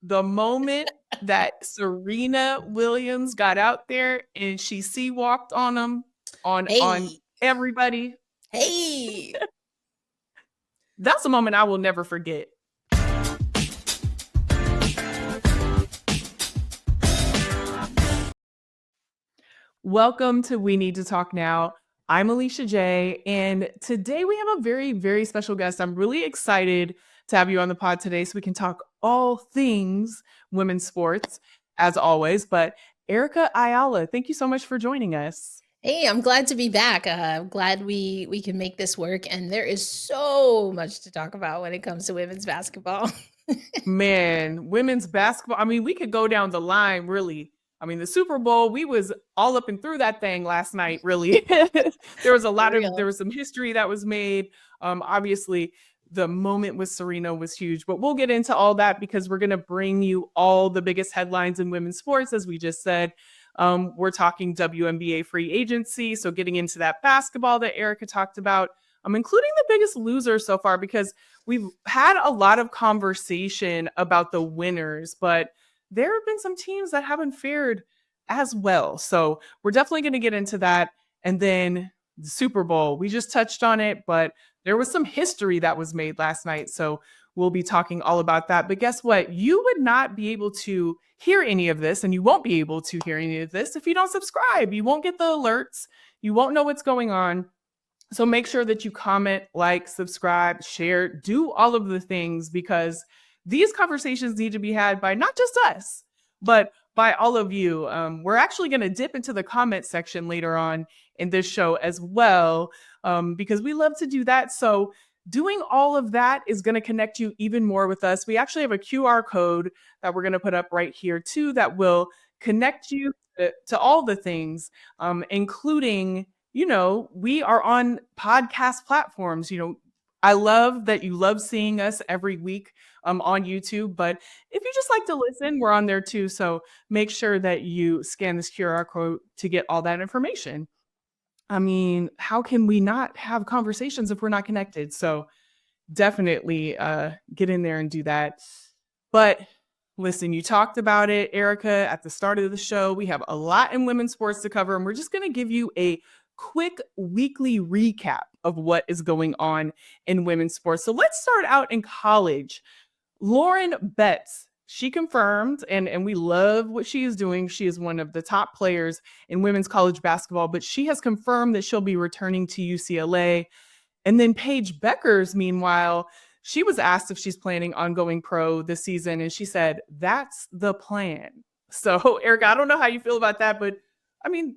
the moment that Serena Williams got out there and she sea-walked on them, on Hey, everybody, hey. that's a moment I will never forget. Welcome to We Need to Talk Now. I'm Alicia Jay, and today we have a very, very special guest. I'm really excited to have you on the pod today so we can talk all things women's sports, as always. But Erica Ayala, thank you so much for joining us. Hey, I'm glad to be back. I'm glad we can make this work. And there is so much to talk about when it comes to women's basketball. Man, women's basketball, I mean, we could go down the line, really. I mean, the Super Bowl, we was all up and through that thing last night, really. There was For real. some history that was made. Obviously, the moment with Serena was huge, but we'll get into all that because we're going to bring you all the biggest headlines in women's sports, as we just said. We're talking WNBA free agency, so getting into that basketball that Erica talked about, including the biggest loser so far, because we've had a lot of conversation about the winners, but there have been some teams that haven't fared as well. So we're definitely going to get into that. And then the Super Bowl, we just touched on it, but there was some history that was made last night. So we'll be talking all about that. But guess what? You would not be able to hear any of this, and you won't be able to hear any of this if you don't subscribe. You won't get the alerts. You won't know what's going on. So make sure that you comment, like, subscribe, share, do all of the things, because these conversations need to be had by not just us, but by all of you. We're actually going to dip into the comment section later on in this show as well, because we love to do that. So doing all of that is going to connect you even more with us. We actually have a QR code that we're going to put up right here too that will connect you to all the things, including, we are on podcast platforms. I love that you love seeing us every week on YouTube, but if you just like to listen, we're on there too. So make sure that you scan this QR code to get all that information. I mean, how can we not have conversations if we're not connected? So definitely get in there and do that. But listen, you talked about it, Erica, at the start of the show. We have a lot in women's sports to cover, and we're just going to give you a quick weekly recap of what is going on in women's sports. So let's start out in college. Lauren Betts, she confirmed, and we love what she is doing. She is one of the top players in women's college basketball, but she has confirmed that she'll be returning to UCLA. And then Paige Beckers, meanwhile, she was asked if she's planning on going pro this season, and she said, that's the plan. So, Erica, I don't know how you feel about that, but I mean,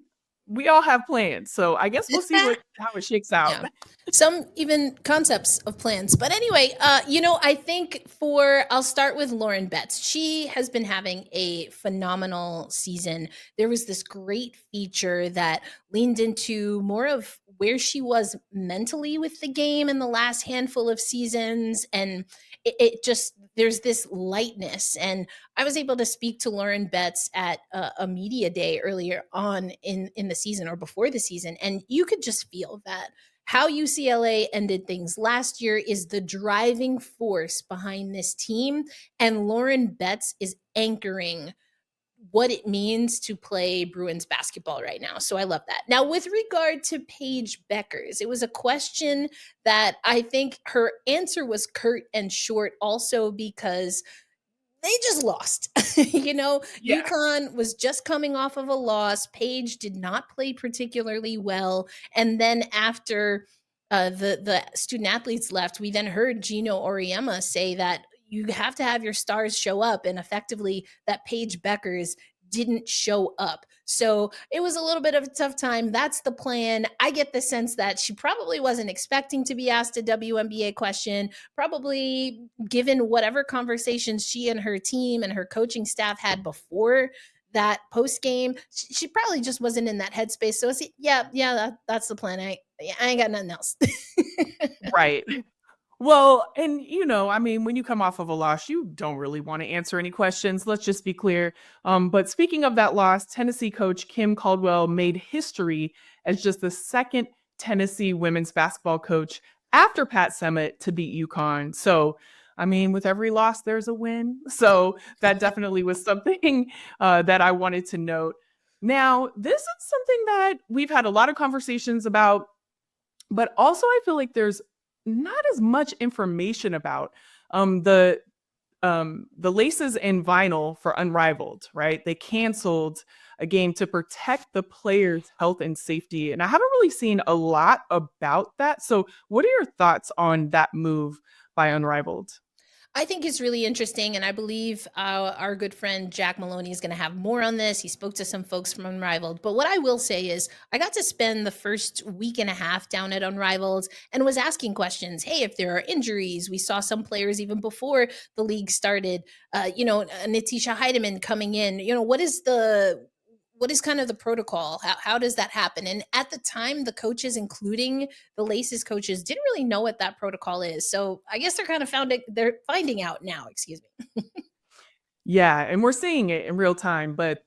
we all have plans. So I guess we'll see how it shakes out. Yeah. Some even concepts of plans. But anyway, I think I'll start with Lauren Betts. She has been having a phenomenal season. There was this great feature that leaned into more of where she was mentally with the game in the last handful of seasons. And it just, there's this lightness. And I was able to speak to Lauren Betts at a media day earlier on in the season or before the season. And you could just feel that how UCLA ended things last year is the driving force behind this team. And Lauren Betts is anchoring what it means to play Bruins basketball right now. So I love that. Now, with regard to Paige Beckers, it was a question that I think her answer was curt and short also because they just lost. Yeah. UConn was just coming off of a loss. Paige did not play particularly well. And then after the student athletes left, we then heard Gino Auriemma say that you have to have your stars show up, and effectively that Paige Beckers didn't show up. So it was a little bit of a tough time. That's the plan. I get the sense that she probably wasn't expecting to be asked a WNBA question, probably given whatever conversations she and her team and her coaching staff had before that post game. She probably just wasn't in that headspace. So it's, that's the plan. I ain't got nothing else. Right. Well, and I mean, when you come off of a loss, you don't really want to answer any questions. Let's just be clear. But speaking of that loss, Tennessee coach Kim Caldwell made history as just the second Tennessee women's basketball coach after Pat Summitt to beat UConn. So, I mean, with every loss, there's a win. So that definitely was something that I wanted to note. Now, this is something that we've had a lot of conversations about, but also I feel like there's not as much information about um, the the laces and vinyl for Unrivaled, right? They canceled a game to protect the players' health and safety. And I haven't really seen a lot about that. So, what are your thoughts on that move by Unrivaled? I think it's really interesting, and I believe our good friend Jack Maloney is going to have more on this. He spoke to some folks from Unrivaled, but what I will say is, I got to spend the first week and a half down at Unrivaled and was asking questions. Hey, if there are injuries, we saw some players even before the league started. Natisha Heidemann coming in. What is kind of the protocol? How does that happen? And at the time, the coaches, including the Laces coaches, didn't really know what that protocol is. So I guess they're finding out now, excuse me. Yeah, and we're seeing it in real time, but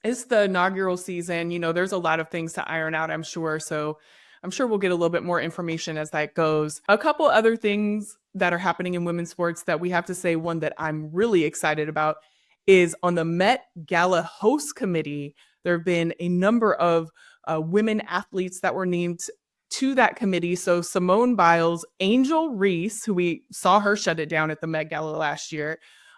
it's the inaugural season. There's a lot of things to iron out, I'm sure. So I'm sure we'll get a little bit more information as that goes. A couple other things that are happening in women's sports that we have to say, one that I'm really excited about is on the Met Gala host committee. There have been a number of women athletes that were named to that committee. So Simone Biles, Angel Reese, who we saw her shut it down at the Met Gala last year,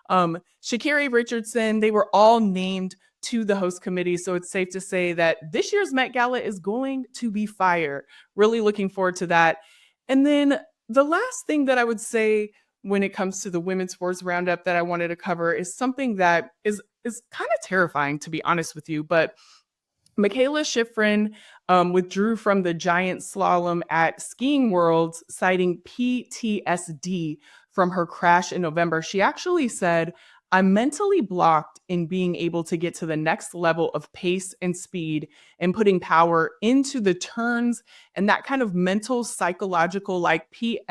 Sha'Carri Richardson, they were all named to the host committee. So it's safe to say that this year's Met Gala is going to be fire. Really looking forward to that. And then the last thing that I would say when it comes to the women's sports roundup that I wanted to cover is something that is kind of terrifying, to be honest with you. But Michaela Schifrin withdrew from the giant slalom at Skiing Worlds, citing PTSD from her crash in November. She actually said, I'm mentally blocked in being able to get to the next level of pace and speed and putting power into the turns. And that kind of mental, psychological, like PTSD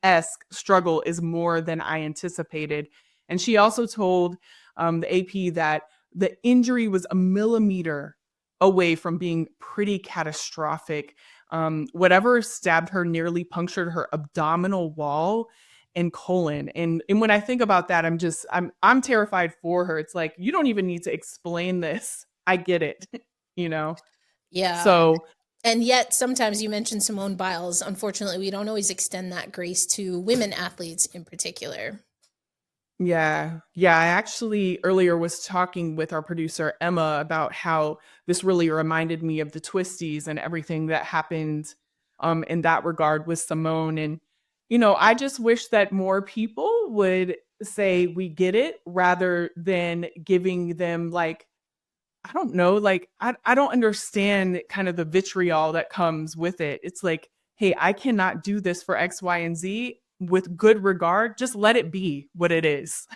esque struggle is more than I anticipated. And she also told the AP that the injury was a millimeter away from being pretty catastrophic. Whatever stabbed her nearly punctured her abdominal wall and colon. And when I think about that, I'm terrified for her. It's like, you don't even need to explain this. I get it, you know? Yeah. So And yet, sometimes you mentioned Simone Biles. Unfortunately, we don't always extend that grace to women athletes in particular. yeah. Yeah. I actually earlier was talking with our producer, Emma, about how this really reminded me of the twisties and everything that happened in that regard with Simone. And, I just wish that more people would say, we get it, rather than giving them like, I don't know, like, I don't understand kind of the vitriol that comes with it. It's like, hey, I cannot do this for X, Y, and Z with good regard. Just let it be what it is.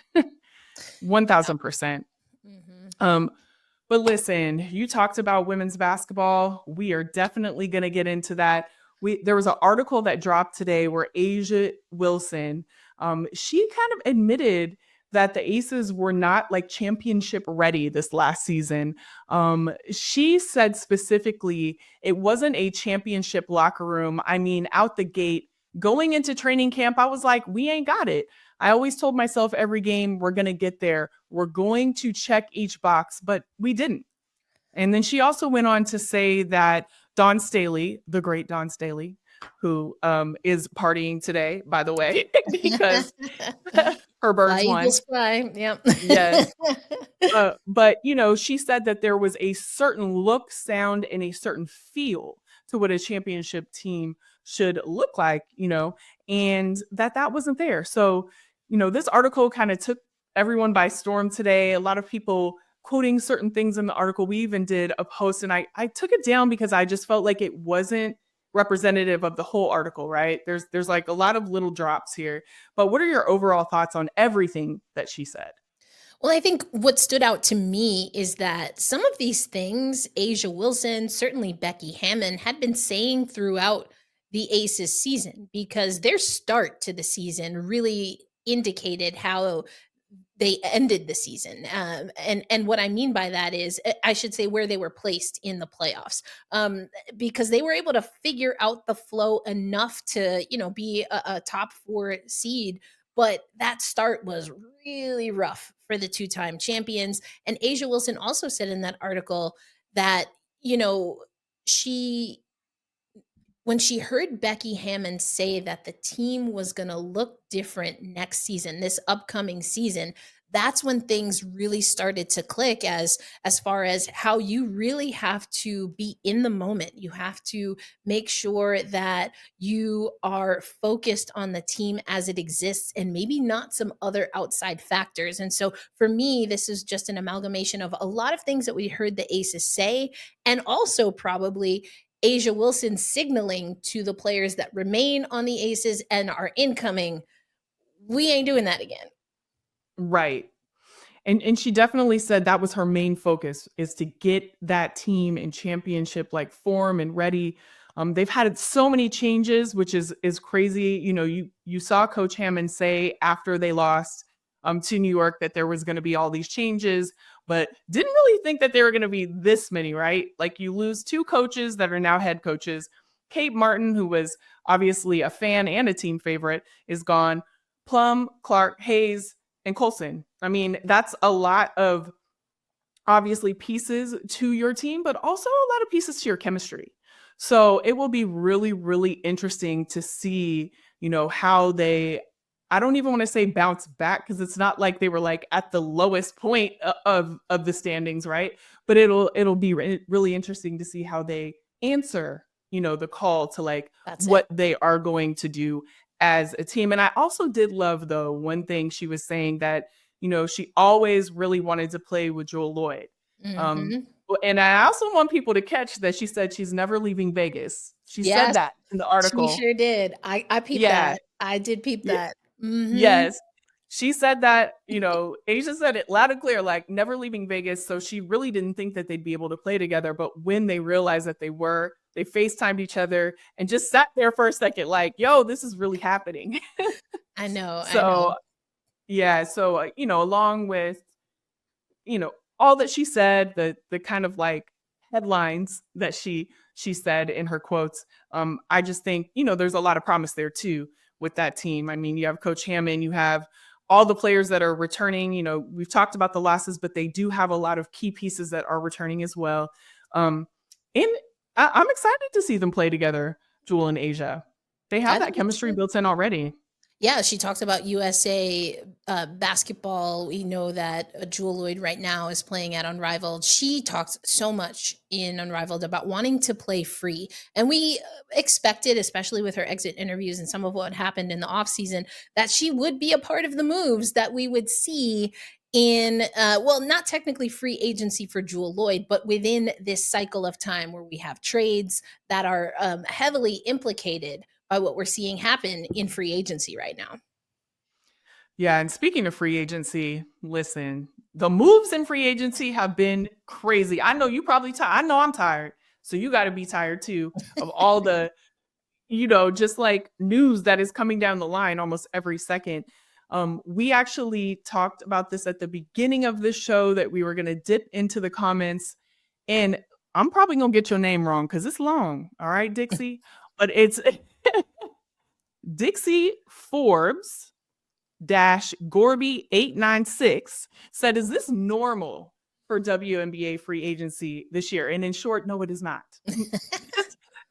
1000%. Hmm. Um, but listen, you talked about women's basketball. We are definitely going to get into that. There was an article that dropped today where Asia Wilson, she kind of admitted that the Aces were not like championship ready this last season. She said specifically it wasn't a championship locker room. I mean, out the gate, going into training camp, I was like, we ain't got it. I always told myself every game, we're going to get there. We're going to check each box, but we didn't. And then she also went on to say that Dawn Staley, the great Dawn Staley, who is partying today, by the way, because her Fly birds won. Eagles fly. Yep. Yes. But, she said that there was a certain look, sound, and a certain feel to what a championship team should look like, and that wasn't there. So, this article kind of took everyone by storm today. A lot of people quoting certain things in the article. We even did a post, and I took it down because I just felt like it wasn't representative of the whole article, right? There's like a lot of little drops here. But what are your overall thoughts on everything that she said? Well, I think what stood out to me is that some of these things, Asia Wilson, certainly Becky Hammond, had been saying throughout the Aces season, because their start to the season really indicated how they ended the season. And what I mean by that is, I should say, where they were placed in the playoffs, because they were able to figure out the flow enough to, be a top four seed. But that start was really rough for the two-time champions. And Asia Wilson also said in that article that, you know, she when she heard Becky Hammon say that the team was going to look different next season, this upcoming season, that's when things really started to click as far as how you really have to be in the moment. You have to make sure that you are focused on the team as it exists and maybe not some other outside factors. And so for me, this is just an amalgamation of a lot of things that we heard the Aces say, and also probably Asia Wilson signaling to the players that remain on the Aces and are incoming, we ain't doing that again. Right. And she definitely said that was her main focus, is to get that team in championship like form and ready. They've had so many changes, which is crazy. You saw Coach Hammond say after they lost to New York that there was going to be all these changes, but didn't really think that there were going to be this many, right? Like, you lose two coaches that are now head coaches. Kate Martin, who was obviously a fan and a team favorite, is gone. Plum, Clark, Hayes, and Colson. I mean, that's a lot of obviously pieces to your team, but also a lot of pieces to your chemistry. So it will be really, really interesting to see, how they, I don't even want to say bounce back, because it's not like they were like at the lowest point of the standings, right? But it'll be really interesting to see how they answer, the call to like That's what it. they are going to do as a team. And I also did love, though, one thing she was saying, that she always really wanted to play with Joel Lloyd. Um, Hmm. and I also want people to catch that she said she's never leaving Vegas. She said Yes, that in the she article. sure did. I peeped Yeah. that. I did peep y- that. Hmm. yes. She said that, Asia said it loud and clear, like, never leaving Vegas. So she really didn't think that they'd be able to play together. But when they realized that they FaceTimed each other and just sat there for a second, like, yo, this is really happening. I know. I know. So, yeah. So, along with, you know, all that she said, the kind of like headlines that she said in her quotes, I just think, there's a lot of promise there too with that team. I mean, you have Coach Hammond, you have all the players that are returning. We've talked about the losses, but they do have a lot of key pieces that are returning as well. And I'm excited to see them play together, Jewel and Asia. They have I that think it's chemistry true. built in already. Yeah, she talked about USA basketball. We know that Jewel Lloyd right now is playing at Unrivaled. She talks so much in Unrivaled about wanting to play free. And we expected, especially with her exit interviews and some of what happened in the offseason, that she would be a part of the moves that we would see in, well, not technically free agency for Jewel Lloyd, but within this cycle of time where we have trades that are heavily implicated by what we're seeing happen in free agency right now. Yeah, and speaking of free agency, listen, the moves in free agency have been crazy. I know you probably tired. I know I'm tired. So you got to be tired too of all the, just like news that is coming down the line almost every second. We actually talked about this at the beginning of this show, that we were going to dip into the comments, and I'm probably going to get your name wrong because it's long. All right, Dixie, but it's Dixie Forbes dash Gorby 896 said, "Is this normal for WNBA free agency this year?" And in short, no, it is not.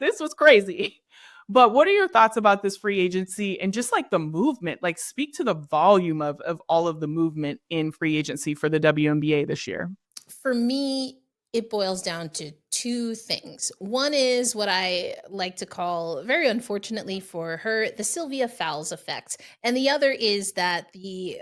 this was crazy. But what are your thoughts about this free agency and just like the movement? Like, speak to the volume of all of the movement in free agency for the WNBA this year. For me, it boils down to two things. One is what I like to call, very unfortunately for her, the Sylvia Fowles effect, and the other is that the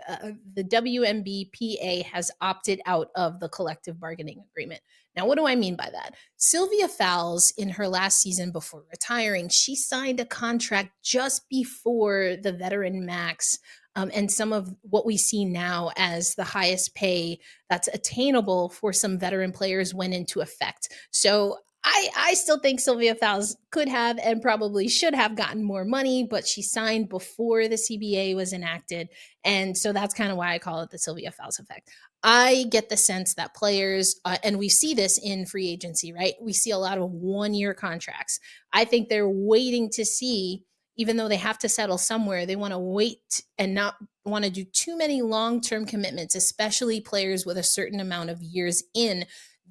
WNBPA has opted out of the collective bargaining agreement. Now, what do I mean by that? Sylvia Fowles, in her last season before retiring, she signed a contract just before the veteran max. And some of what we see now as the highest pay that's attainable for some veteran players went into effect. So I still think Sylvia Fowles could have and probably should have gotten more money, but she signed before the CBA was enacted. And so that's kind of why I call it the Sylvia Fowles effect. I get the sense that players, and we see this in free agency, right? We see a lot of 1 year contracts. I think they're waiting to see, even though they have to settle somewhere, they want to wait and not want to do too many long term commitments, especially players with a certain amount of years in.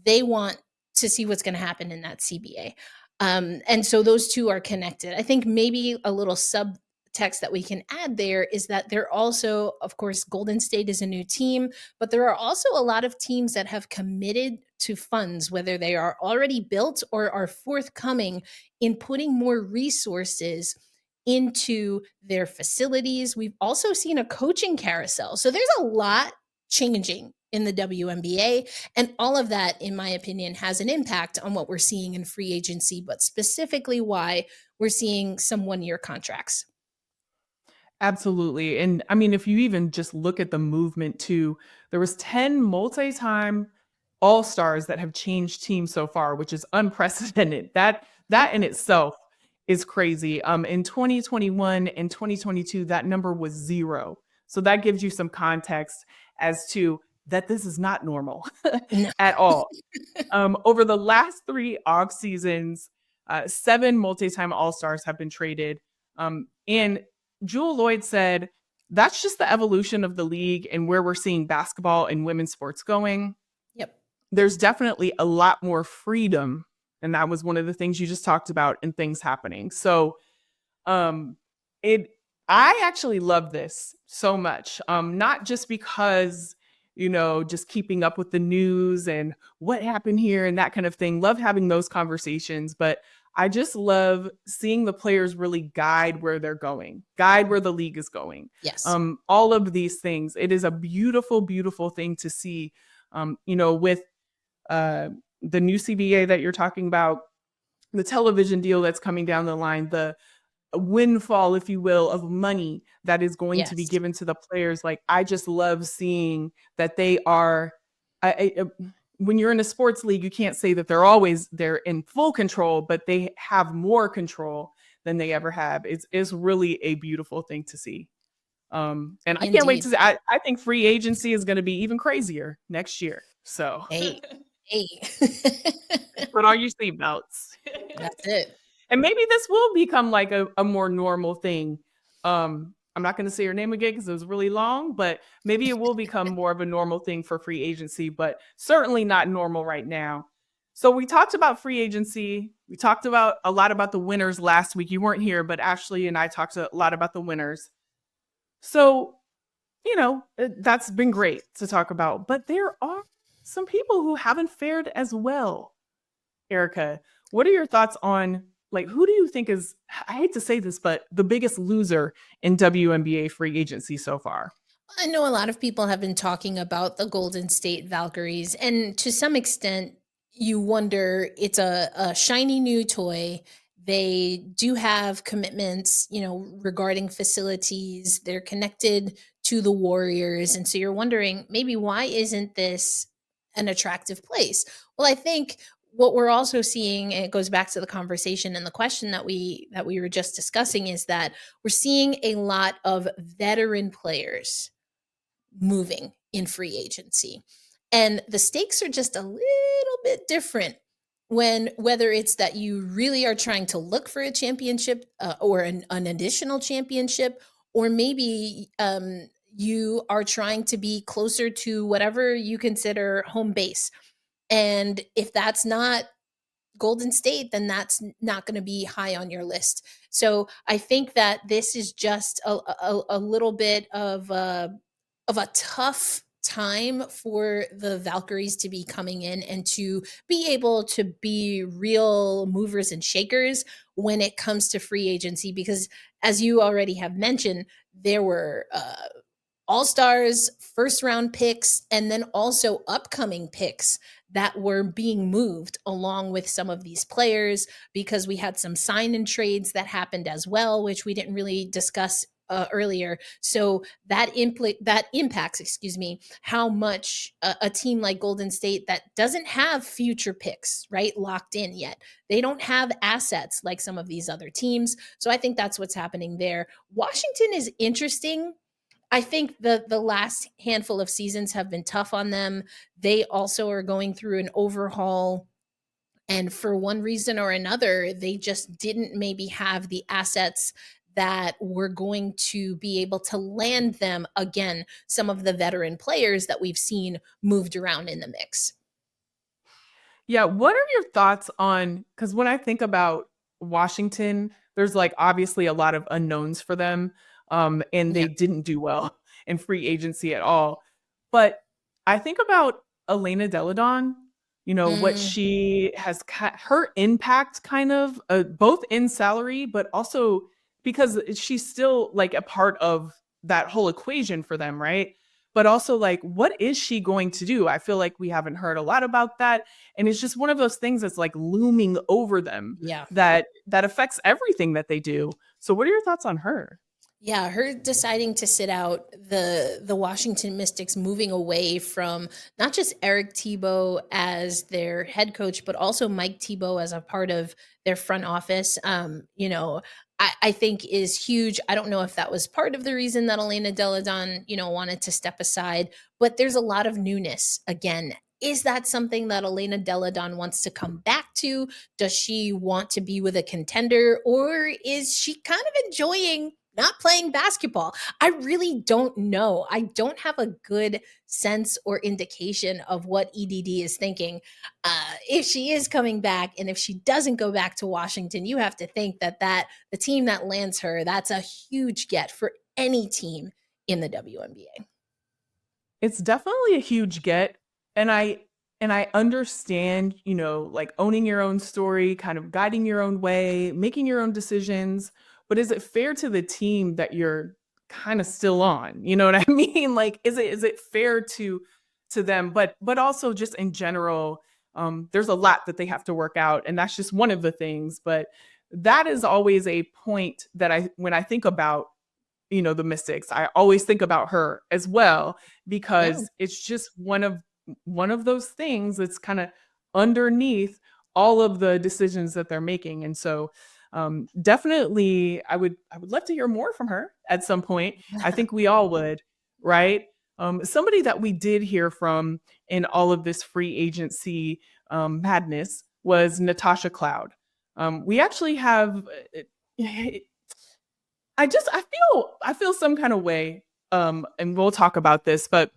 They want to see what's going to happen in that CBA. And so those two are connected. I think maybe a little subtext that we can add there is that there also, of course, Golden State is a new team, but there are also a lot of teams that have committed to funds, whether they are already built or are forthcoming in putting more resources into their facilities. We've also seen a coaching carousel. So there's a lot changing in the WNBA. And all of that, in my opinion, has an impact on what we're seeing in free agency, but specifically why we're seeing some 1 year contracts. Absolutely. And I mean, if you even just look at the movement too, there was 10 multi-time all-stars that have changed teams so far, which is unprecedented. That in itself is crazy. In 2021 and 2022, that number was 0. So that gives you some context as to that this is not normal No. at all. Over the last 3 off seasons, 7 multi-time all-stars have been traded. And Jewel Lloyd said, that's just the evolution of the league and where we're seeing basketball and women's sports going. Yep. There's definitely a lot more freedom. And that was one of the things you just talked about and things happening. So um, it I actually love this so much. Not just because, just keeping up with the news and what happened here and that kind of thing. Love having those conversations, but I just love seeing the players really guide where they're going, guide where the league is going. Yes. All of these things. It is a beautiful, beautiful thing to see. With the new CBA that you're talking about, the television deal that's coming down the line, the windfall, if you will, of money that is going to be Yes. given to the players. Like, I just love seeing that they are. When you're in a sports league, you can't say that they're in full control, but they have more control than they ever have. It's really a beautiful thing to see. And I can't wait Indeed. to see. I think free agency is going to be even crazier next year. So Hey. Hey. put on your seatbelts. That's it. And maybe this will become like a more normal thing. I'm not going to say her name again because it was really long, but maybe it will become more of a normal thing for free agency, but certainly not normal right now. So we talked about free agency. We talked about a lot about the winners last week. You weren't here, but Ashley and I talked a lot about the winners. So, that's been great to talk about, but there are some people who haven't fared as well. Erica, what are your thoughts on, like, who do you think is, I hate to say this, but the biggest loser in WNBA free agency so far? I know a lot of people have been talking about the Golden State Valkyries, and to some extent, you wonder it's a shiny new toy. They do have commitments, regarding facilities. They're connected to the Warriors, and so you're wondering maybe why isn't this an attractive place? Well, I think what we're also seeing, and it goes back to the conversation and the question that we were just discussing, is that we're seeing a lot of veteran players moving in free agency. And the stakes are just a little bit different when whether it's that you really are trying to look for a championship, or an additional championship, or maybe you are trying to be closer to whatever you consider home base. And if that's not Golden State, then that's not going to be high on your list. So I think that this is just a little bit of a tough time for the Valkyries to be coming in and to be able to be real movers and shakers when it comes to free agency. Because as you already have mentioned, there were all stars, first round picks, and then also upcoming picks that were being moved along with some of these players, because we had some sign and trades that happened as well, which we didn't really discuss earlier. So that impacts, excuse me, how much a team like Golden State that doesn't have future picks, right, locked in yet. They don't have assets like some of these other teams. So I think that's what's happening there. Washington is interesting. I think the last handful of seasons have been tough on them. They also are going through an overhaul, and for one reason or another, they just didn't maybe have the assets that were going to be able to land them again some of the veteran players that we've seen moved around in the mix. Yeah, what are your thoughts on, because when I think about Washington, there's like obviously a lot of unknowns for them, and Yeah. they didn't do well in free agency at all. But I think about Elena Deladon, what Mm, she has, her impact kind of, both in salary, but also because she's still like a part of that whole equation for them, right? But also, like, what is she going to do? I feel like we haven't heard a lot about that, and it's just one of those things that's like looming over them yeah. that affects everything that they do. So what are your thoughts on her? Yeah, her deciding to sit out the Washington Mystics, moving away from not just Eric Tebow as their head coach, but also Mike Tebow as a part of their front office. I think is huge. I don't know if that was part of the reason that Elena Deladon, wanted to step aside, but there's a lot of newness again. Is that something that Elena Deladon wants to come back to? Does she want to be with a contender, or is she kind of enjoying not playing basketball? I really don't know. I don't have a good sense or indication of what EDD is thinking. If she is coming back, and if she doesn't go back to Washington, you have to think that the team that lands her, that's a huge get for any team in the WNBA. It's definitely a huge get, and I understand, like owning your own story, kind of guiding your own way, making your own decisions, but is it fair to the team that you're kind of still on? You know what I mean? Like, is it fair to them? But also just in general, there's a lot that they have to work out, and that's just one of the things. But that is always a point that when I think about, the Mystics, I always think about her as well, Yeah. because it's just one of those things that's kind of underneath all of the decisions that they're making. And so, definitely I would love to hear more from her at some point. I think we all would, right? Somebody that we did hear from in all of this free agency madness was Natasha Cloud. We actually have I feel some kind of way, and we'll talk about this, but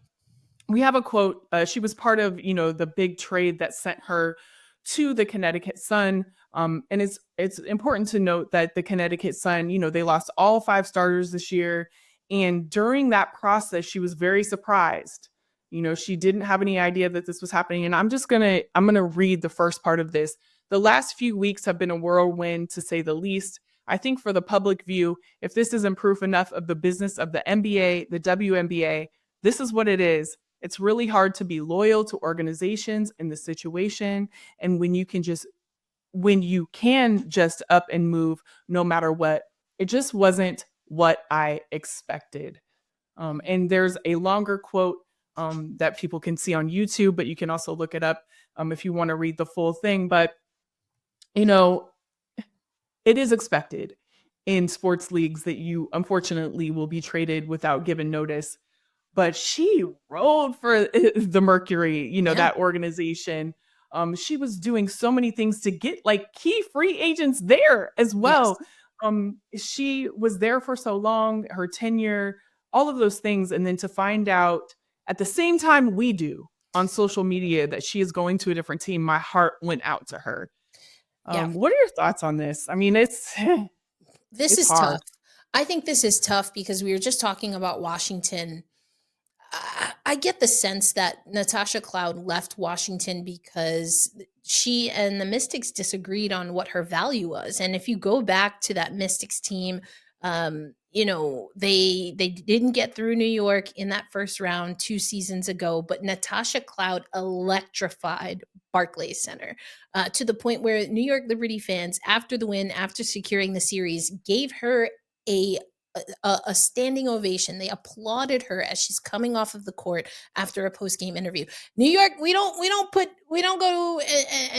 we have a quote. She was part of, the big trade that sent her to the Connecticut Sun. And it's important to note that the Connecticut Sun, they lost all 5 starters this year, and during that process, she was very surprised. She didn't have any idea that this was happening. And I'm gonna read the first part of this. The last few weeks have been a whirlwind, to say the least. I think for the public view, if this isn't proof enough of the business of the NBA, the WNBA, this is what it is. It's really hard to be loyal to organizations in the situation. And when you can just up and move no matter what, it just wasn't what I expected. And there's a longer quote that people can see on YouTube, but you can also look it up if you want to read the full thing. But, you know, it is expected in sports leagues that you unfortunately will be traded without given notice. But she rolled for the Mercury, Yeah. that organization. She was doing so many things to get like key free agents there as well. Yes. She was there for so long, her tenure, all of those things. And then to find out at the same time we do on social media that she is going to a different team, my heart went out to her. Yeah. What are your thoughts on this? I mean, it's This it's is hard. tough. I think this is tough because we were just talking about Washington. I get the sense that Natasha Cloud left Washington because she and the Mystics disagreed on what her value was. And if you go back to that Mystics team, they didn't get through New York in that first round 2 seasons ago, but Natasha Cloud electrified Barclays Center to the point where New York Liberty fans, after the win, after securing the series, gave her a a standing ovation. They applauded her as she's coming off of the court after a post game interview. New York, we don't go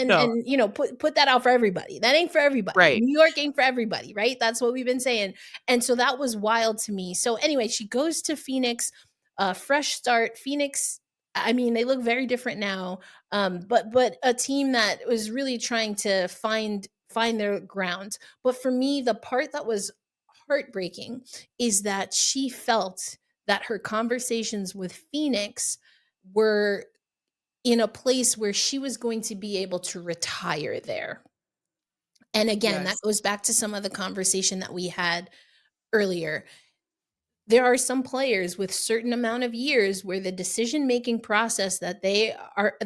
No, and put that out for everybody. That ain't for everybody. right. New York ain't for everybody, right? That's what we've been saying. And so that was wild to me. So anyway, she goes to Phoenix, fresh start. Phoenix, I mean, they look very different now. But a team that was really trying to find their ground. But for me, the part that was heartbreaking is that she felt that her conversations with Phoenix were in a place where she was going to be able to retire there. And again, that Yes. goes back to some of the conversation that we had earlier. There are some players with certain amount of years where the decision making process that they are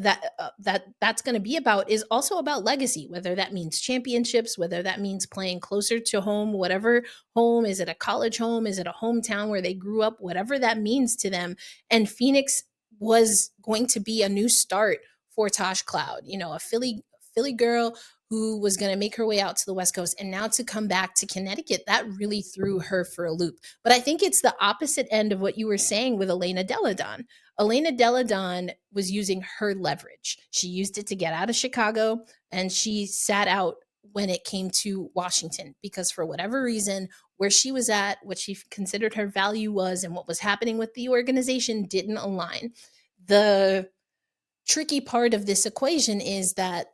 that's going to be about is also about legacy, whether that means championships, whether that means playing closer to home, whatever home. Is it a college home, is it a hometown where they grew up, whatever that means to them. And Phoenix was going to be a new start for Tosh Cloud, a Philly girl who was going to make her way out to the West Coast, and now to come back to Connecticut, that really threw her for a loop. But I think it's the opposite end of what you were saying with Elena Delle Donne. Elena Delle Donne was using her leverage. She used it to get out of Chicago, and she sat out when it came to Washington because for whatever reason, where she was at, what she considered her value was, and what was happening with the organization didn't align. The tricky part of this equation is that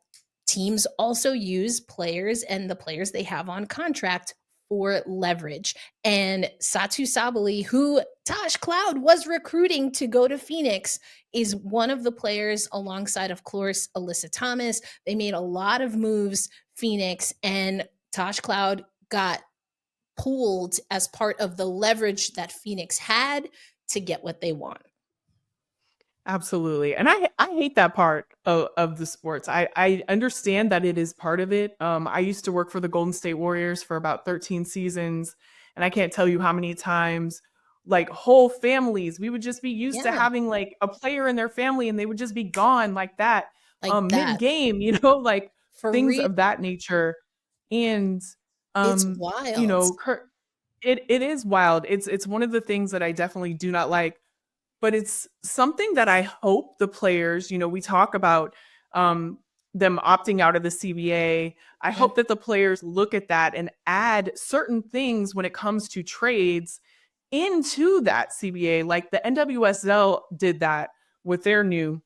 teams also use players and the players they have on contract for leverage. And Satu Sabali, who Tosh Cloud was recruiting to go to Phoenix, is one of the players alongside, of course, Alyssa Thomas. They made a lot of moves, Phoenix, and Tosh Cloud got pulled as part of the leverage that Phoenix had to get what they want. Absolutely. And I hate that part of the sports. I understand that it is part of it. I used to work for the Golden State Warriors for about 13 seasons, and I can't tell you how many times like whole families, we would just be used to Yeah, having like a player in their family and they would just be gone like that like mid that. game, like For things real, of that nature. And it's um wild. it is wild. It's one of the things that I definitely do not like, but it's something that I hope the players, we talk about them opting out of the CBA. I Mhm. hope that the players look at that and add certain things when it comes to trades into that CBA. Like the NWSL did that with their new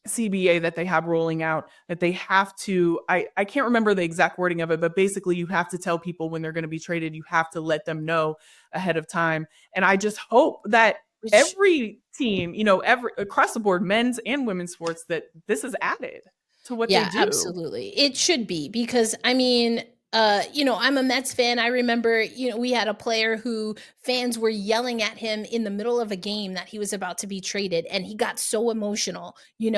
CBA that they have rolling out, that they have to, I can't remember the exact wording of it, but basically you have to tell people when they're going to be traded. You have to let them know ahead of time. And I just hope that Which every team, every across the board, men's and women's sports, that this is added to what they Yeah, do. absolutely. It should be because I mean, I'm a Mets fan. I remember, we had a player who fans were yelling at him in the middle of a game that he was about to be traded, and he got so emotional. You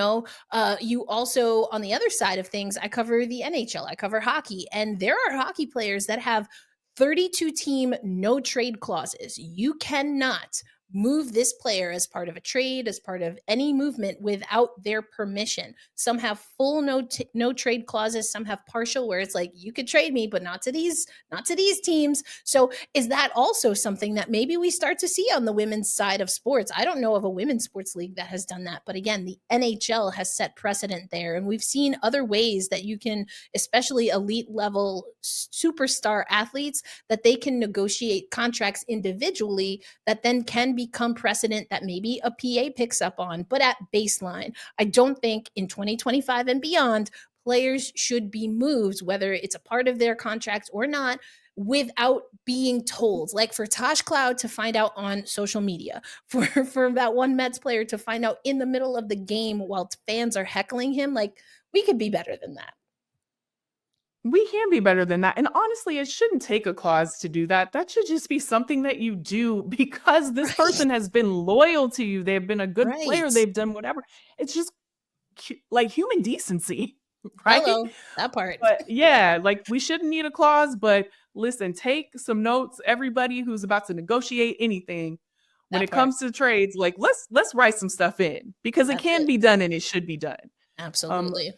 also, on the other side of things, I cover the NHL, I cover hockey, and there are hockey players that have 32 team no trade clauses. You cannot move this player as part of a trade, as part of any movement without their permission. Some have full no trade clauses, some have partial where it's like you could trade me but not to these teams. So is that also something that maybe we start to see on the women's side of sports? I don't know of a women's sports league that has done that, but again, the NHL has set precedent there, and we've seen other ways that you can, especially elite level superstar athletes, that they can negotiate contracts individually that then can become precedent that maybe a PA picks up on. But at baseline, I don't think in 2025 and beyond, players should be moved, whether it's a part of their contract or not, without being told. Like for Tosh Cloud to find out on social media, for that one Mets player to find out in the middle of the game while fans are heckling him, like we could be better than that. We can be better than that. And honestly, it shouldn't take a clause to do that. That should just be something that you do because this Right. person has been loyal to you. They've been a good player. Right. They've done whatever. It's just like human decency, right? Hello. That part. But yeah, like we shouldn't need a clause, but listen, take some notes, everybody who's about to negotiate anything. When That it part. comes to trades, like let's write some stuff in because it That's can it. be done and it should be done. Um Absolutely.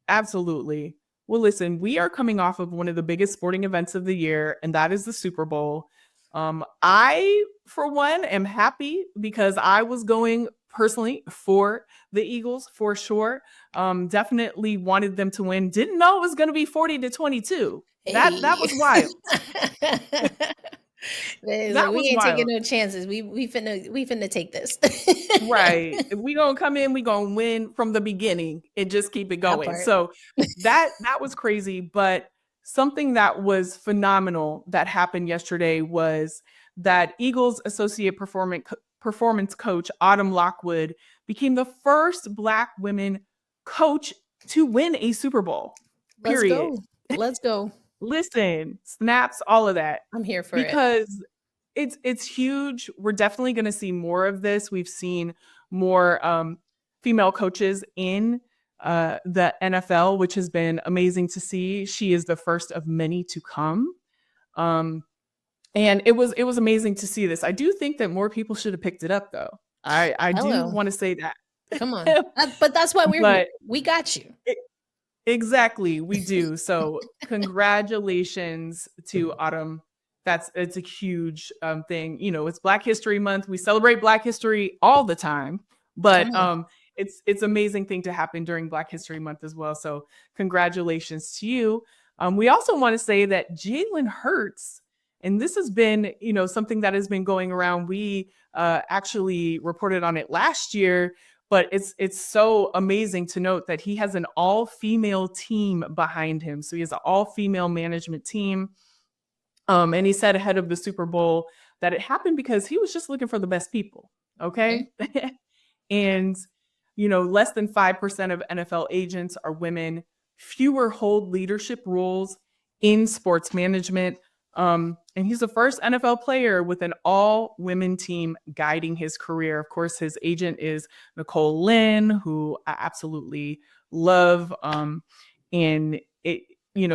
Absolutely. Well, listen, we are coming off of one of the biggest sporting events of the year, and that is the Super Bowl. I, for one, am happy because I was going personally for the Eagles for sure. Definitely wanted them to win. Didn't know it was going to be 40-22. That Hey. was wild. It's like That we was ain't taking wild. no chances. We finna take this. Right. If we gonna come in, we gonna win from the beginning and just keep it That going. part. So that was crazy. But something that was phenomenal that happened yesterday was that Eagles associate performance coach Autumn Lockwood became the first Black women coach to win a Super Bowl. Let's Period. go. Let's go. Listen, snaps, all of that. I'm here for it. Because it's huge. We're definitely going to see more of this. We've seen more female coaches in the NFL, which has been amazing to see. She is the first of many to come. Um, and it was amazing to see this. I do think that more people should have picked it up though. I do Hello. want to say that. Come on. But that's why we're here. But We got you. exactly, we do. So congratulations to Autumn. It's a huge thing. You know, it's Black History Month. We celebrate Black History all the time, Come but on. it's amazing thing to happen during Black History Month as well. So congratulations to you. We also want to say that Jalen Hurts, and this has been something that has been going around. We actually reported on it last year, but it's so amazing to note that he has an all-female team behind him. So he has an all-female management team. And he said ahead of the Super Bowl that it happened because he was just looking for the best people. Okay. And, less than 5% of NFL agents are women. Fewer hold leadership roles in sports management. And he's the first NFL player with an all women team guiding his career. Of course, his agent is Nicole Lynn, who I absolutely love. And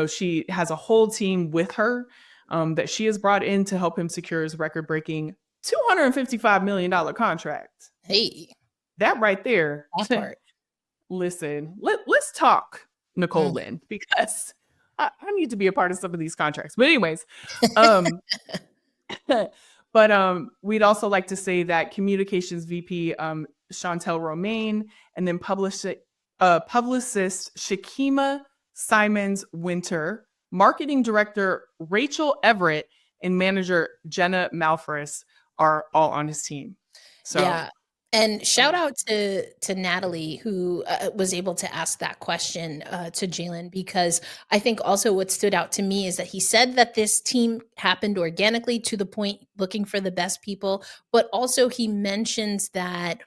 she has a whole team with her that she has brought in to help him secure his record breaking $255 million contract. Hey, That right there. that part. Listen, let's talk, Nicole Mm. Lynn, because I need to be a part of some of these contracts. But anyways, um, but we'd also like to say that communications VP Chantel Romaine and then publicist Shakima Simons Winter, marketing director Rachel Everett, and manager Jenna Malfaris are all on his team. So Yeah. And shout out to Natalie, who was able to ask that question to Jalen, because I think also what stood out to me is that he said that this team happened organically, to the point looking for the best people, but also he mentions that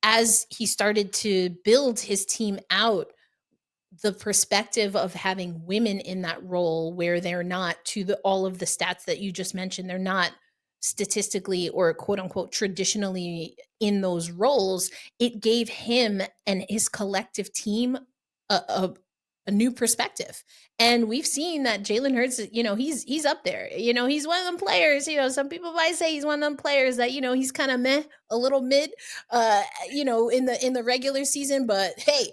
as he started to build his team out, the perspective of having women in that role, where they're not, to the all of the stats that you just mentioned, they're not statistically or quote unquote traditionally in those roles, it gave him and his collective team a new perspective. And we've seen that Jalen Hurts, he's up there. He's one of them players. Some people might say he's one of them players that he's kind of meh, a little mid, in the regular season. But hey,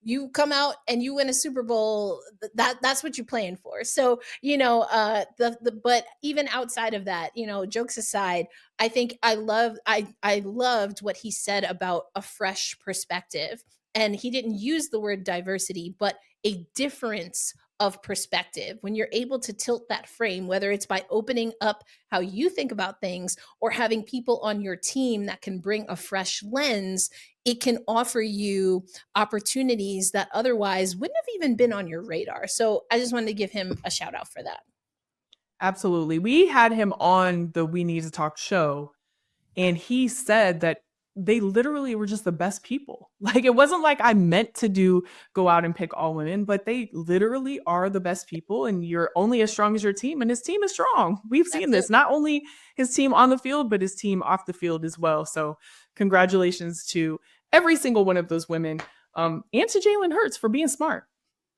you come out and you win a Super Bowl, that's what you're playing for. So, but even outside of that, jokes aside, I think I loved what he said about a fresh perspective. And he didn't use the word diversity, but a difference of perspective. When you're able to tilt that frame, whether it's by opening up how you think about things or having people on your team that can bring a fresh lens, it can offer you opportunities that otherwise wouldn't have even been on your radar. So I just wanted to give him a shout out for that. absolutely. We had him on the We Need to Talk show, and he said that they literally were just the best people. Like, it wasn't like I meant to go out and pick all women, but they literally are the best people, and you're only as strong as your team, and his team is strong. We've seen That's this, it. not only his team on the field, but his team off the field as well. So congratulations to every single one of those women, and to Jalen Hurts for being smart.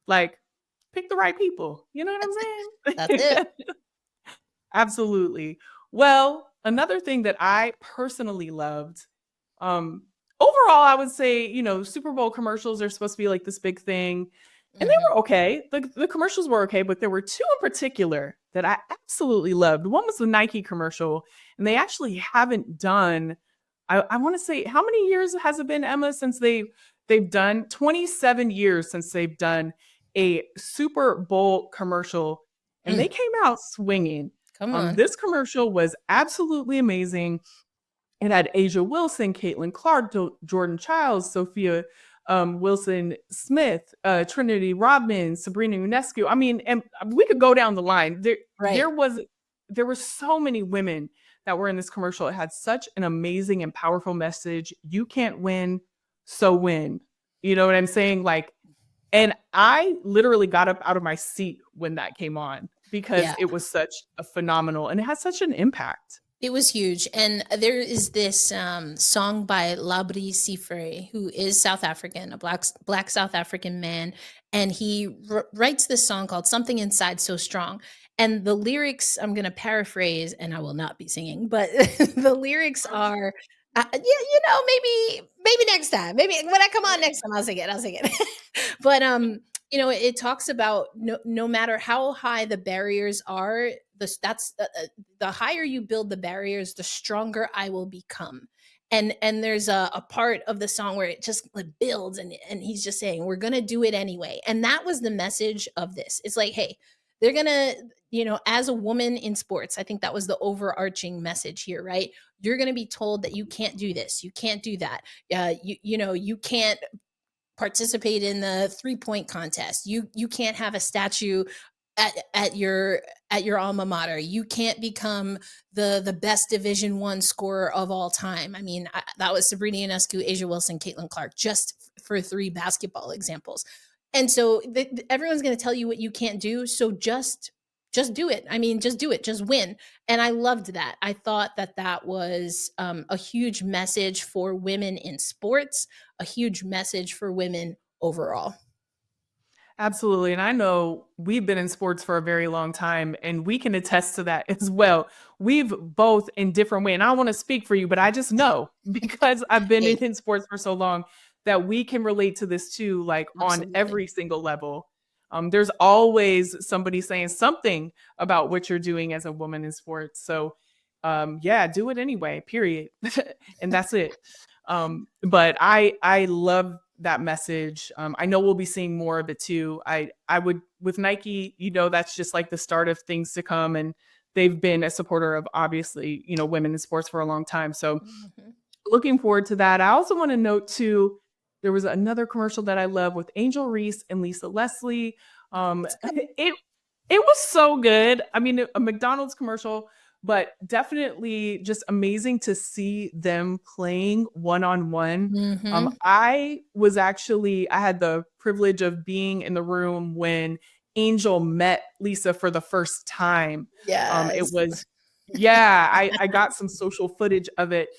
Like, pick the right people. You know what I'm That's it. saying? Absolutely. Well, another thing that I personally loved, overall, I would say, Super Bowl commercials are supposed to be like this big thing. and they Mhm. were okay. The commercials were okay, but there were two in particular that I absolutely loved. One was the Nike commercial, and they actually haven't done. I want to say, how many years has it been, Emma, since they've done 27 years since they've done a Super Bowl commercial, and they Mm. came out swinging. Come on. This commercial was absolutely amazing. It had Asia Wilson, Caitlin Clark, Jordan Childs, Sophia Wilson Smith, Trinity Rodman, Sabrina Ionescu. I mean, and we could go down the line. Right. There were so many women that were in this commercial. It had such an amazing and powerful message. You can't win, so win. You know what I'm saying? Like, and I literally got up out of my seat when that came on because Yeah. it was such a phenomenal and it had such an impact. It was huge. And there is this song by Labri Sifre, who is South African, a black South African man. And he writes this song called Something Inside So Strong. And the lyrics, I'm going to paraphrase, and I will not be singing, but the lyrics are, yeah, maybe next time, maybe when I come on next time, I'll sing it. But it talks about no matter how high the barriers are, the higher you build the barriers, the stronger I will become. And there's a part of the song where it just like builds, and he's just saying we're gonna do it anyway. And that was the message of this. It's like, hey, they're gonna, as a woman in sports, I think that was the overarching message here, right? You're gonna be told that you can't do this, you can't do that, you can't participate in the 3-point contest. You can't have a statue at your alma mater. You can't become the best Division 1 scorer of all time. I mean, that was Sabrina Ionescu, Asia Wilson, Caitlin Clark, just for 3 basketball examples. And so everyone's going to tell you what you can't do. So just do it. I mean, just do it. Just win. And I loved that. I thought that was a huge message for women in sports, a huge message for women overall. Absolutely. And I know we've been in sports for a very long time and we can attest to that as well. We've both in different ways. And I don't want to speak for you, but I just know because I've been Hey, in sports for so long that we can relate to this too, like on absolutely. every single level. There's always somebody saying something about what you're doing as a woman in sports. So yeah, do it anyway, period. And that's it. But I love that message. I know we'll be seeing more of it too. I would with Nike, that's just like the start of things to come, and they've been a supporter of obviously women in sports for a long time. So Mhm. looking forward to that. I also want to note too, there was another commercial that I love with Angel Reese and Lisa Leslie. It's good. It was so good. I mean, a McDonald's commercial, but definitely just amazing to see them playing one on one. Mhm. I had the privilege of being in the room when Angel met Lisa for the first time. It Yes. was, yeah, I got some social footage of it.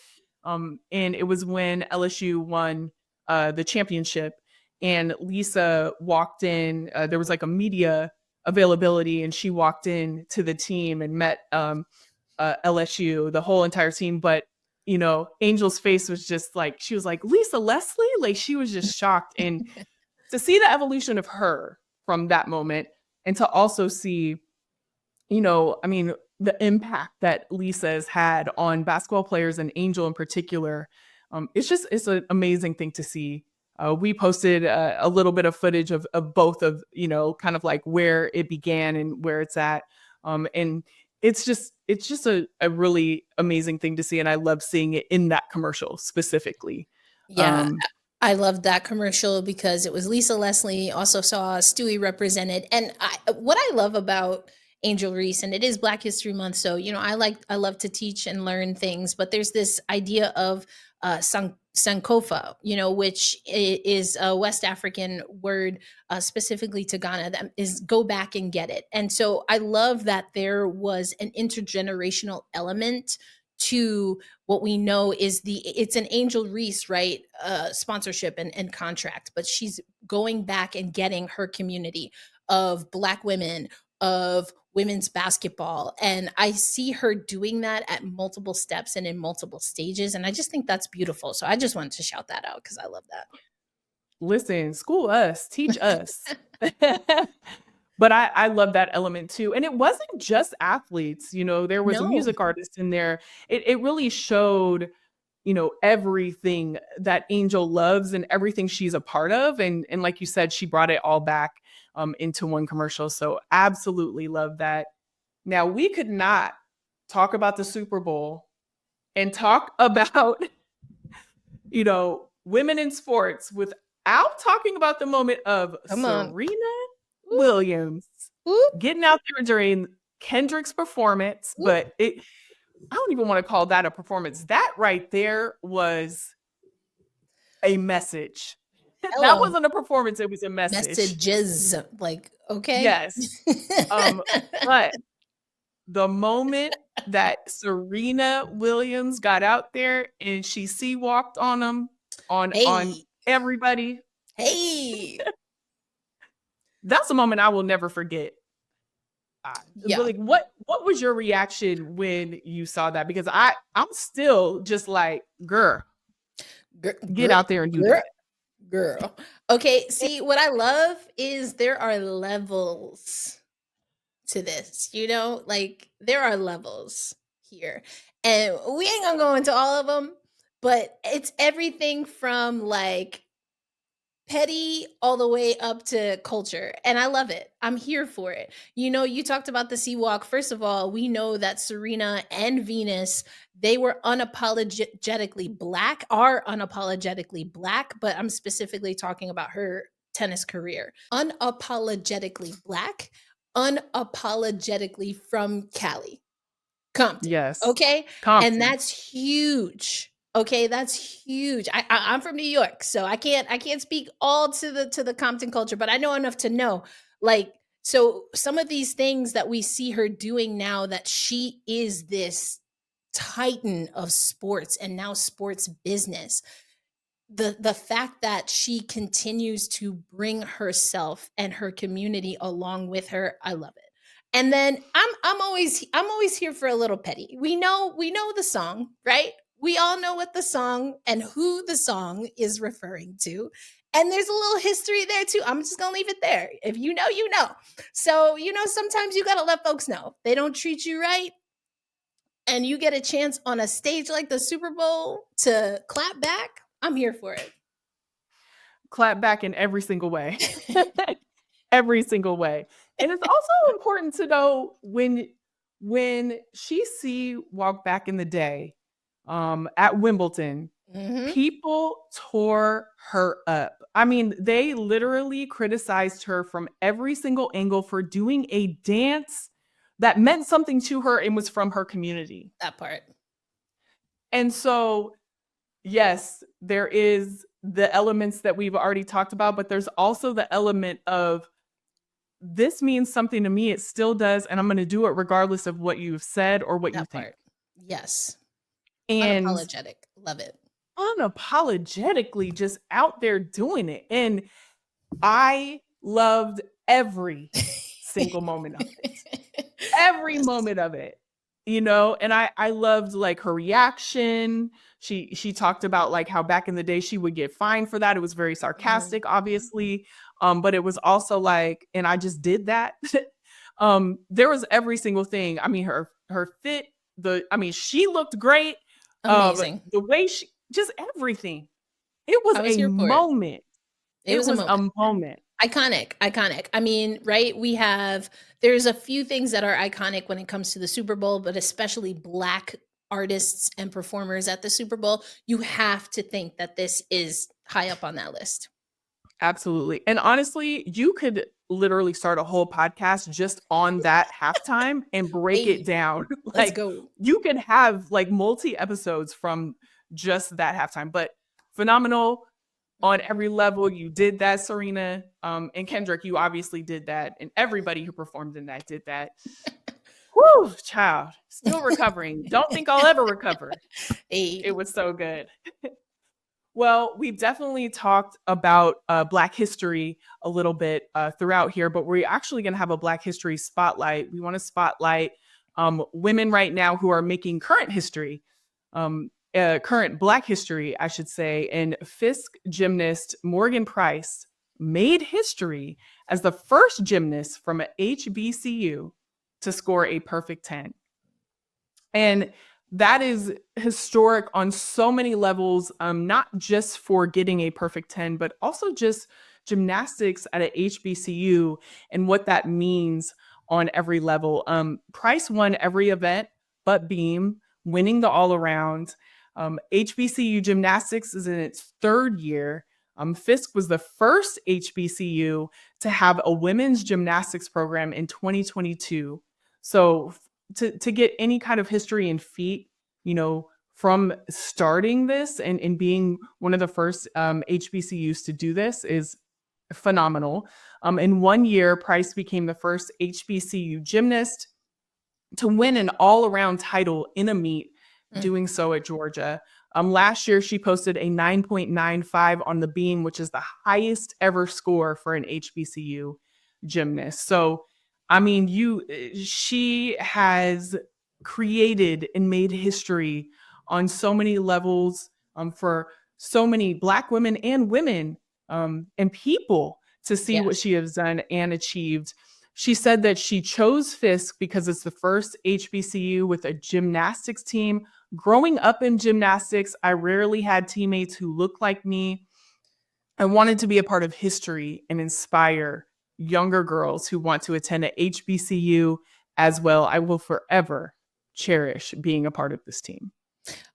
And it was when LSU won the championship, and Lisa walked in. There was like a media availability, and she walked in to the team and met LSU, the whole entire team. But Angel's face was just like, she was like, Lisa Leslie, like she was just shocked, and to see the evolution of her from that moment, and to also see, I mean, the impact that Lisa has had on basketball players and Angel in particular. It's an amazing thing to see. We posted a little bit of footage of both of, kind of like where it began and where it's at. And it's just a really amazing thing to see. And I love seeing it in that commercial specifically. Yeah, Um, I loved that commercial because it was Lisa Leslie, also saw Stewie represented. And what I love about Angel Reese, and it is Black History Month, so I love to teach and learn things, but there's this idea of Sankofa, which is a West African word specifically to Ghana, that is go back and get it. And so I love that there was an intergenerational element to what we know is it's an Angel Reese, right? Sponsorship and contract, but she's going back and getting her community of Black women, of women's basketball. And I see her doing that at multiple steps and in multiple stages. And I just think that's beautiful. So I just wanted to shout that out because I love that. Listen, school us, teach us. But I love that element too. And it wasn't just athletes, there was a No. music artist in there. It really showed, everything that Angel loves and everything she's a part of. And like you said, she brought it all back into one commercial. So absolutely love that. Now we could not talk about the Super Bowl and talk about, women in sports without talking about the moment of Come on. Serena Williams Oop, getting out there during Kendrick's performance. oop. But I don't even want to call that a performance. That right there was a message. That Hello. wasn't a performance, it was a message. Messages. Like, okay. Yes. But the moment that Serena Williams got out there and she walked on them, on everybody, Hey. that's a moment I will never forget. Yeah. Like, what was your reaction when you saw that? Because I'm still just like, girl, get out there and do that. Girl. Okay, see, what I love is there are levels to this, like there are levels here. And we ain't gonna go into all of them, but it's everything from like petty all the way up to culture. And I love it. I'm here for it. You talked about the sea walk. First of all, we know that Serena and Venus, they were unapologetically black, are unapologetically black, but I'm specifically talking about her tennis career. Unapologetically black, unapologetically from Cali, Compton. Yes. Okay. Compton. And that's huge. Okay, that's huge. I'm from New York, so I can't speak all to the Compton culture, but I know enough to know. Like, so some of these things that we see her doing now, that she is this titan of sports and now sports business. The fact that she continues to bring herself and her community along with her, I love it. And then I'm always here for a little petty. We know the song, right? We all know what the song and who the song is referring to. And there's a little history there too. I'm just going to leave it there. If you know, you know. So, sometimes you got to let folks know. They don't treat you right, and you get a chance on a stage like the Super Bowl to clap back. I'm here for it. Clap back in every single way. Every single way. And it's also important to know when she walked back in the day, at Wimbledon, people tore her up. I mean, they literally criticized her from every single angle for doing a dance that meant something to her and was from her community. That part. And so, yes, there is the elements that we've already talked about, but there's also the element of, this means something to me. It still does. And I'm going to do it regardless of what you've said or what you think. Yes. And unapologetic. Love it. Unapologetically just out there doing it. And I loved every single moment of it. Every moment of it. And I loved like her reaction. She talked about like how back in the day she would get fined for that. It was very sarcastic, obviously. But it was also like, and I just did that. There was every single thing. I mean, her fit, she looked great. Amazing. The way just everything. It was a moment. It was a moment. Iconic. I mean, right? There's a few things that are iconic when it comes to the Super Bowl, but especially Black artists and performers at the Super Bowl. You have to think that this is high up on that list. Absolutely. And honestly, you could literally start a whole podcast just on that halftime and break it down. Let's go. You could have like multi episodes from just that halftime, but phenomenal on every level. You did that, Serena. And Kendrick, you obviously did that. And everybody who performed in that did that. Whew, child. Still recovering. Don't think I'll ever recover. Hey. It was so good. Well, we've definitely talked about Black history a little bit throughout here, but we're actually going to have a Black history spotlight. We want to spotlight women right now who are making current history. current Black history, I should say, and Fisk gymnast Morgan Price made history as the first gymnast from a HBCU to score a perfect 10. And that is historic on so many levels, not just for getting a perfect 10, but also just gymnastics at a HBCU and what that means on every level. Price won every event but beam, winning the all around. HBCU gymnastics is in its third year. Fisk was the first HBCU to have a women's gymnastics program in 2022. So to get any kind of history and feat, from starting this and being one of the first HBCUs to do this is phenomenal. In 1 year, Price became the first HBCU gymnast to win an all-around title in a meet, doing so at Georgia. Last year, she posted a 9.95 on the beam, which is the highest ever score for an HBCU gymnast. So, I mean, she has created and made history on so many levels, for so many Black women and women, and people to see what she has done and achieved. She said that she chose Fisk because it's the first HBCU with a gymnastics team. Growing up in gymnastics, I rarely had teammates who looked like me. I wanted to be a part of history and inspire younger girls who want to attend a HBCU as well. I will forever cherish being a part of this team.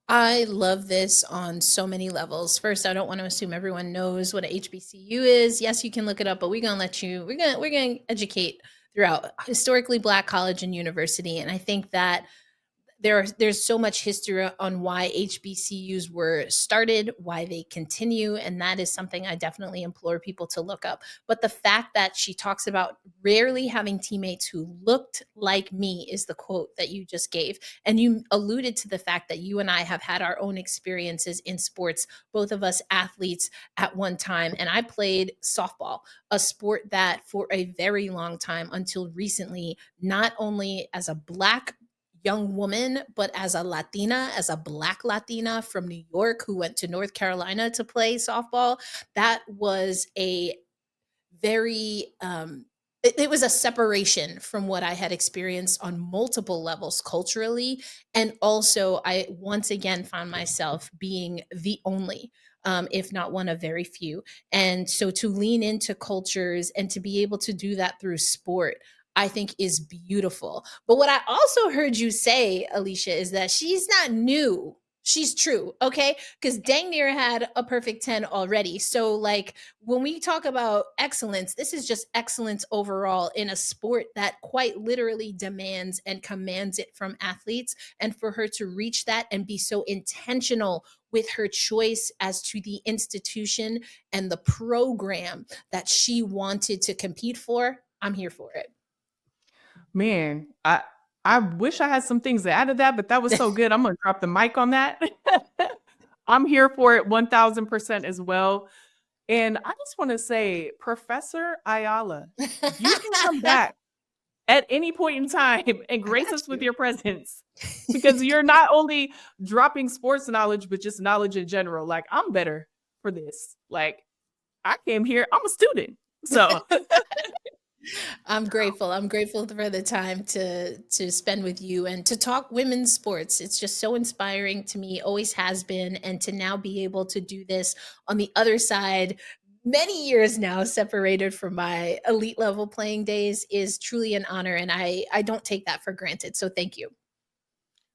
I love this on so many levels. First, I don't want to assume everyone knows what a HBCU is. Yes, you can look it up, but we're gonna let you. We're gonna educate throughout historically Black college and university, and I think that there's so much history on why HBCUs were started, why they continue, and that is something I definitely implore people to look up. But the fact that she talks about rarely having teammates who looked like me is the quote that you just gave. And you alluded to the fact that you and I have had our own experiences in sports, both of us athletes at one time. And I played softball, a sport that for a very long time until recently, not only as a Black young woman, but as a Latina, as a Black Latina from New York who went to North Carolina to play softball, that was a very, it was a separation from what I had experienced on multiple levels culturally. And also, I once again found myself being the only. If not one of very few. And so to lean into cultures and to be able to do that through sport, I think is beautiful. But what I also heard you say, Alicia, is that she's not new. She's true, okay? Because dang near had a perfect 10 already. So, like, when we talk about excellence, this is just excellence overall in a sport that quite literally demands and commands it from athletes. And for her to reach that and be so intentional with her choice as to the institution and the program that she wanted to compete for, I'm here for it. Man, I wish I had some things to add to that, but that was so good. I'm gonna drop the mic on that. I'm here for it 1000% as well. And I just want to say, Professor Ayala, you can come back at any point in time and I grace got us with you. your presence, because you're not only dropping sports knowledge, but just knowledge in general. Like, I'm better for this. Like, I came here, I'm a student. So I'm grateful. I'm grateful for the time to spend with you and to talk women's sports. It's just so inspiring to me, always has been, and to now be able to do this on the other side many years now separated from my elite level playing days is truly an honor, and I don't take that for granted. So thank you.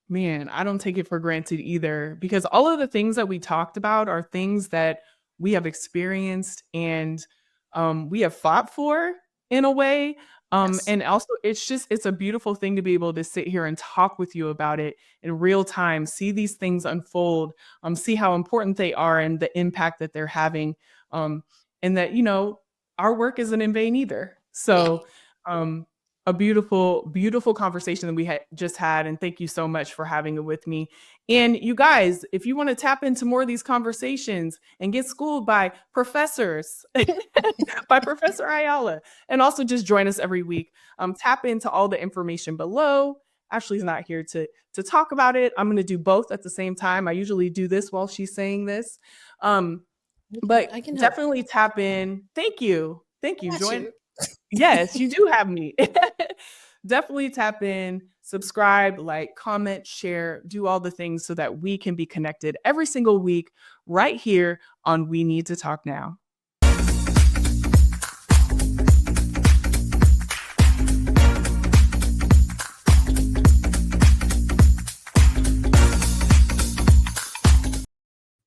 man, I don't take it for granted either, because all of the things that we talked about are things that we have experienced and we have fought for in a way. Yes. And also, it's a beautiful thing to be able to sit here and talk with you about it in real time, see these things unfold, see how important they are and the impact that they're having. Um, and that, our work isn't in vain either. Yeah. So, um, a beautiful, beautiful conversation that we had just had. And thank you so much for having it with me. And you guys, if you want to tap into more of these conversations and get schooled by professors, by Professor Ayala, and also just join us every week, tap into all the information below. Ashley's not here to talk about it. I'm going to do both at the same time. I usually do this while she's saying this. But I can help. definitely tap in. Thank you. Thank you. Got Join. you. Yes, you do have me. Definitely tap in, subscribe, like, comment, share, do all the things so that we can be connected every single week right here on We Need to Talk Now.